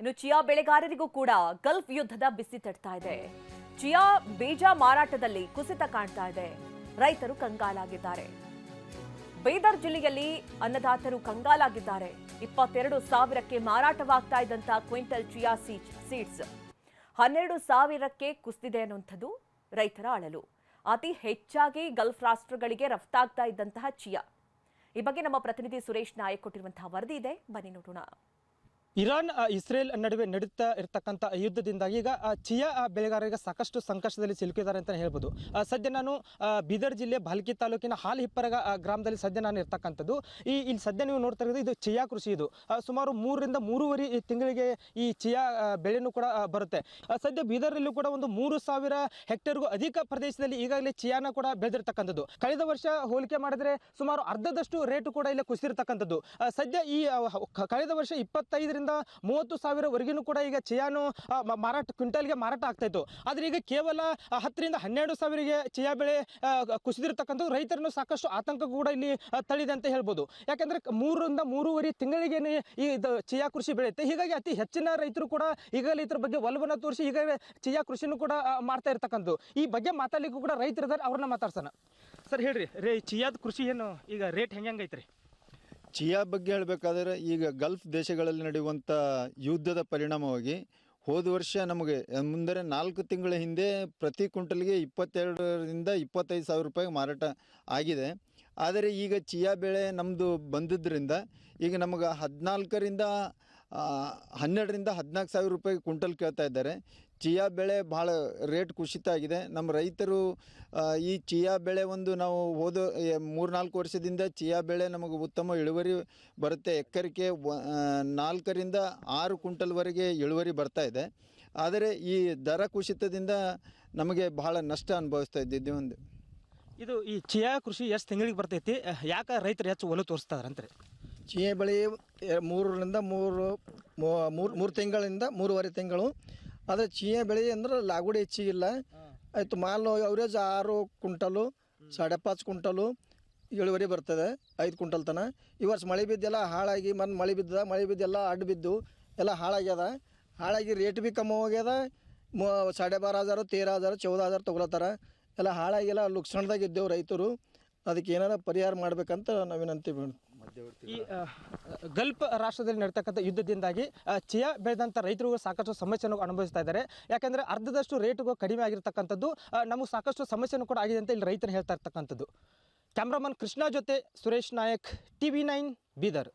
ಇನ್ನು ಚಿಯಾ ಬೆಳೆಗಾರರಿಗೂ ಕೂಡ ಗಲ್ಫ್ ಯುದ್ಧದ ಬಿಸಿ ತಡ್ತಾ ಇದೆ. ಚಿಯಾ ಬೀಜ ಮಾರಾಟದಲ್ಲಿ ಕುಸಿತ ಕಾಣ್ತಾ ಇದೆ. ರೈತರು ಕಂಗಾಲಾಗಿದ್ದಾರೆ. ಬೀದರ್ ಜಿಲ್ಲೆಯಲ್ಲಿ ಅನ್ನದಾತರು ಕಂಗಾಲಾಗಿದ್ದಾರೆ. 22,000ಕ್ಕೆ ಮಾರಾಟವಾಗ್ತಾ ಇದ್ದಂತ ಕ್ವಿಂಟಲ್ ಚಿಯಾ ಸೀಡ್ಸ್ 12,000ಕ್ಕೆ ಕುಸಿದಿದೆ ಅನ್ನುವಂಥದ್ದು ರೈತರ ಅಳಲು. ಅತಿ ಹೆಚ್ಚಾಗಿ ಗಲ್ಫ್ ರಾಷ್ಟ್ರಗಳಿಗೆ ರಫ್ತಾಗ್ತಾ ಇದ್ದಂತಹ ಚಿಯಾ. ಈ ಬಗ್ಗೆ ನಮ್ಮ ಪ್ರತಿನಿಧಿ ಸುರೇಶ್ ನಾಯಕ್ ಕೊಟ್ಟಿರುವಂತಹ ವರದಿ ಇದೆ, ಬನ್ನಿ ನೋಡೋಣ. ಇರಾನ್ ಇಸ್ರೇಲ್ ನಡುವೆ ನಡೀತಾ ಇರತಕ್ಕಂಥ ಯುದ್ಧದಿಂದಾಗಿ ಈಗ ಚಿಯಾ ಬೆಳೆಗಾರರಿಗೆ ಸಾಕಷ್ಟು ಸಂಕಷ್ಟದಲ್ಲಿ ಸಿಲುಕಿದ್ದಾರೆ ಅಂತ ಹೇಳ್ಬೋದು. ಸದ್ಯ ನಾನು ಬೀದರ್ ಜಿಲ್ಲೆ ಭಾಲ್ಕಿ ತಾಲೂಕಿನ ಹಾಲ್ ಹಿಪ್ಪರಗ ಗ್ರಾಮದಲ್ಲಿ ಸದ್ಯ ನಾನು ಇರ್ತಕ್ಕಂಥದ್ದು. ಇಲ್ಲಿ ಸದ್ಯ ನೀವು ನೋಡ್ತಾ ಇರೋದು ಇದು ಚಿಯಾ ಕೃಷಿ. ಇದು ಸುಮಾರು 3 ರಿಂದ 3.5 ತಿಂಗಳಿಗೆ ಈ ಚಿಯಾ ಬೆಳೆನೂ ಕೂಡ ಬರುತ್ತೆ. ಸದ್ಯ ಬೀದರ್ನಲ್ಲೂ ಕೂಡ ಒಂದು 3,000 ಹೆಕ್ಟೇರ್ಗೂ ಅಧಿಕ ಪ್ರದೇಶದಲ್ಲಿ ಈಗಾಗಲೇ ಚಿಯಾನ ಕೂಡ ಬೆಳೆದಿರ್ತಕ್ಕಂಥದ್ದು. ಕಳೆದ ವರ್ಷ ಹೋಲಿಕೆ ಮಾಡಿದ್ರೆ ಸುಮಾರು ಅರ್ಧದಷ್ಟು ರೇಟು ಕೂಡ ಇಲ್ಲಿ ಕುಸಿದಿರ್ತಕ್ಕಂಥದ್ದು. ಸದ್ಯ ಈ ಕಳೆದ ವರ್ಷ 25 ರಿಂದ 30,000ವರೆಗೂ ಕೂಡ ಈಗ ಚಿಯಾನು ಕ್ವಿಂಟಲ್ಗೆ ಮಾರಾಟ ಆಗ್ತಾ ಇತ್ತು. ಆದ್ರೆ ಈಗ ಕೇವಲ 10 ರಿಂದ 12,000ಗೆ ಚಿಯಾ ಬೆಳೆ ಕುಸಿದಿರ್ತಕ್ಕಂಥದ್ದು ರೈತರನ್ನು ಸಾಕಷ್ಟು ಆತಂಕ ಕೂಡ ಇಲ್ಲಿ ತಳಿದೆ ಅಂತ ಹೇಳ್ಬೋದು. ಯಾಕಂದ್ರೆ 3 ರಿಂದ 3.5 ತಿಂಗಳಿಗೆ ಈ ಚಿಯಾ ಕೃಷಿ ಬೆಳೆಯುತ್ತೆ. ಹೀಗಾಗಿ ಅತಿ ಹೆಚ್ಚಿನ ರೈತರು ಕೂಡ ಈಗಾಗಲೇ ಇದ್ರ ಬಗ್ಗೆ ಒಲವನ್ನು ತೋರಿಸಿ ಈಗಾಗಲೇ ಚಿಯಾ ಕೃಷಿನೂ ಕೂಡ ಮಾಡ್ತಾ ಇರ್ತಕ್ಕಂಥದ್ದು. ಈ ಬಗ್ಗೆ ಮಾತಾಡ್ಲಿಕ್ಕೂ ಕೂಡ ರೈತರಿದ್ದಾರೆ, ಅವ್ರನ್ನ ಮಾತಾಡ್ಸೋಣ. ಸರ್ ಹೇಳ್ರಿ, ಚಿಯಾದ ಕೃಷಿ ಏನು ಈಗ ರೇಟ್ ಹೆಂಗೈತ್ರಿ? ಚಿಯಾ ಬಗ್ಗೆ ಹೇಳಬೇಕಾದ್ರೆ ಈಗ ಗಲ್ಫ್ ದೇಶಗಳಲ್ಲಿ ನಡೆಯುವಂಥ ಯುದ್ಧದ ಪರಿಣಾಮವಾಗಿ ಹೋದ ವರ್ಷ ನಮಗೆ ಮುಂದರೆ 4 ತಿಂಗಳ ಹಿಂದೆ ಪ್ರತಿ ಕ್ವಿಂಟಲ್ಗೆ 22,000ರಿಂದ 25,000 ರೂಪಾಯಿ ಮಾರಾಟ ಆಗಿದೆ. ಆದರೆ ಈಗ ಚಿಯಾ ಬೆಳೆ ನಮ್ಮದು ಬಂದಿದ್ದರಿಂದ ಈಗ ನಮಗೆ 12ರಿಂದ 14,000 ರೂಪಾಯಿ ಕ್ವಿಂಟಲ್ ಕೇಳ್ತಾ ಇದ್ದಾರೆ. ಚಿಯಾ ಬೆಳೆ ಭಾಳ ರೇಟ್ ಕುಸಿತ ಆಗಿದೆ. ನಮ್ಮ ರೈತರು ಈ ಚಿಯಾ ಬೆಳೆ ನಾವು ಹೋದ 3-4 ವರ್ಷದಿಂದ ಚಿಯಾ ಬೆಳೆ ನಮಗೆ ಉತ್ತಮ ಇಳುವರಿ ಬರುತ್ತೆ. ಎಕರೆಗೆ 4 ರಿಂದ 6 ಕ್ವಿಂಟಲ್ವರೆಗೆ ಇಳುವರಿ ಬರ್ತಾ ಇದೆ. ಆದರೆ ಈ ದರ ಕುಸಿತದಿಂದ ನಮಗೆ ಬಹಳ ನಷ್ಟ ಅನುಭವಿಸ್ತಾ ಇದ್ದಿದ್ದು. ಈ ಚಿಯಾ ಕೃಷಿ ಎಷ್ಟು ತಿಂಗಳಿಗೆ ಬರ್ತೈತಿ? ಯಾಕೆ ರೈತರು ಹೆಚ್ಚು ಒಲವು ತೋರಿಸ್ತಾರಂತ್ರಿ? ಚಿಯಾ ಬೆಳೆ 3 ರಿಂದ 3 ತಿಂಗಳಿಂದ 3.5 ತಿಂಗಳು. ಆದರೆ ಚಿಯಾ ಬೆಳೆ ಅಂದ್ರೆ ಲಾಗುಡಿ ಹೆಚ್ಚಿಗಿಲ್ಲ. ಆಯಿತು, ಮಾಲು ಅವರೇಜ್ 6 ಕ್ವಿಂಟಲು 5.5 ಕ್ವಿಂಟಲು ಇಳುವರಿ ಬರ್ತದೆ, 5 ಕ್ವಿಂಟಲ್ ತನಕ. ಈ ವರ್ಷ ಮಳೆ ಬಿದ್ದೆಲ್ಲ ಹಾಳಾಗಿ ಮಳೆ ಬಿದ್ದೆಲ್ಲ ಅಡ್ಡ ಬಿದ್ದು ಎಲ್ಲ ಹಾಳಾಗ್ಯದ. ಹಾಳಾಗಿ ರೇಟ್ ಭೀ ಕಮ್ಮಿ ಹೋಗ್ಯದ. 12,500, 13,000, 14,000 ತೊಗೊಳತ್ತಾರ. ಎಲ್ಲ ಹಾಳಾಗಿಲ್ಲ, ಲುಕ್ಸಾನ್ದಾಗ ಇದ್ದೇವೆ ರೈತರು. ಅದಕ್ಕೆ ಏನಾರ ಪರಿಹಾರ ಮಾಡ್ಬೇಕಂತ ನಾವು ವಿನಂತಿ. ಈ ಗಲ್ಫ್ ರಾಷ್ಟ್ರದಲ್ಲಿ ನಡೀತಕ್ಕಂಥ ಯುದ್ಧದಿಂದಾಗಿ ಚಿಯಾ ಬೆಳೆದಂಥ ರೈತರು ಸಾಕಷ್ಟು ಸಮಸ್ಯೆಯನ್ನು ಅನುಭವಿಸ್ತಾ ಇದ್ದಾರೆ. ಯಾಕೆಂದರೆ ಅರ್ಧದಷ್ಟು ರೇಟುಗೂ ಕಡಿಮೆ ಆಗಿರ್ತಕ್ಕಂಥದ್ದು, ನಮಗೆ ಸಾಕಷ್ಟು ಸಮಸ್ಯೆನೂ ಕೂಡ ಆಗಿದೆ ಅಂತ ಇಲ್ಲಿ ರೈತರು ಹೇಳ್ತಾ ಇರ್ತಕ್ಕಂಥದ್ದು. ಕ್ಯಾಮ್ರಾಮನ್ ಕೃಷ್ಣ ಜೊತೆ ಸುರೇಶ್ ನಾಯಕ್, TV9 ಬೀದರ್.